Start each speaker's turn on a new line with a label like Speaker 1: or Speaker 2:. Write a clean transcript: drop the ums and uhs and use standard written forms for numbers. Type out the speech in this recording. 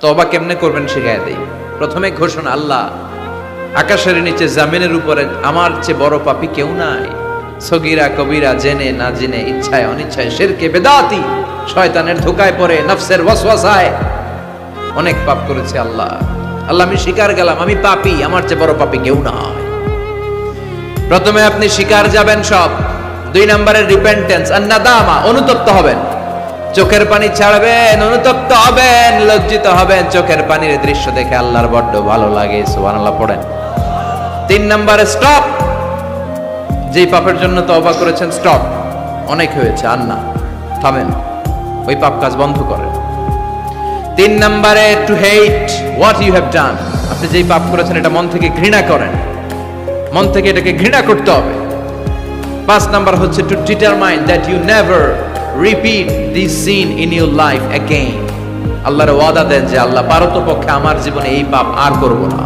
Speaker 1: তওবা কেমনে করবেন শিখায় দেই। প্রথমে ঘোষণা, আল্লাহ আকাশের নিচে জামিনের উপরে আমার চেয়ে বড় পাপী কেউ নাই। সগীরা কবিরা, জেনে না জেনে, ইচ্ছায় অনিচ্ছায়, শিরকে বেদাতি, শয়তানের ধোকায় পড়ে, নফসের ওয়াসওয়াসায় অনেক পাপ করেছে। আল্লাহ আল্লাহ আমি স্বীকার গেলাম আমি পাপী, আমার চেয়ে বড় পাপী কেউ নাই। প্রথমে আপনি স্বীকার যাবেন সব। 2 নম্বরের রিপেন্টেন্স আর নাদামা, অনুতপ্ত হবেন, চোখের পানি ছাড়বেন, অনুতপ্ত হবেন, লজ্জিত হবেন। চোখের পানির দৃশ্য দেখে আল্লাহর বড্ড ভালো লাগে, সুবহানাল্লাহ পড়েন। 3 নম্বরে স্টপ, যেই পাপের জন্য তওবা করেছেন স্টপ, অনেক হয়েছে, আর না, থামেন, ওই পাপ কাজ বন্ধ করেন। 3 নম্বরে to hate what you have done, আপনি যেই পাপ করেছেন এটা মন থেকে ঘৃণা করেন, মন থেকে এটাকে ঘৃণা করতে হবে। 5 নাম্বার হচ্ছে to determine that you never repeat this sin in your life again. আল্লাহর ওয়াদা দেন যে আল্লাহ পারতপক্ষে আমার জীবনে এই পাপ আর করব না।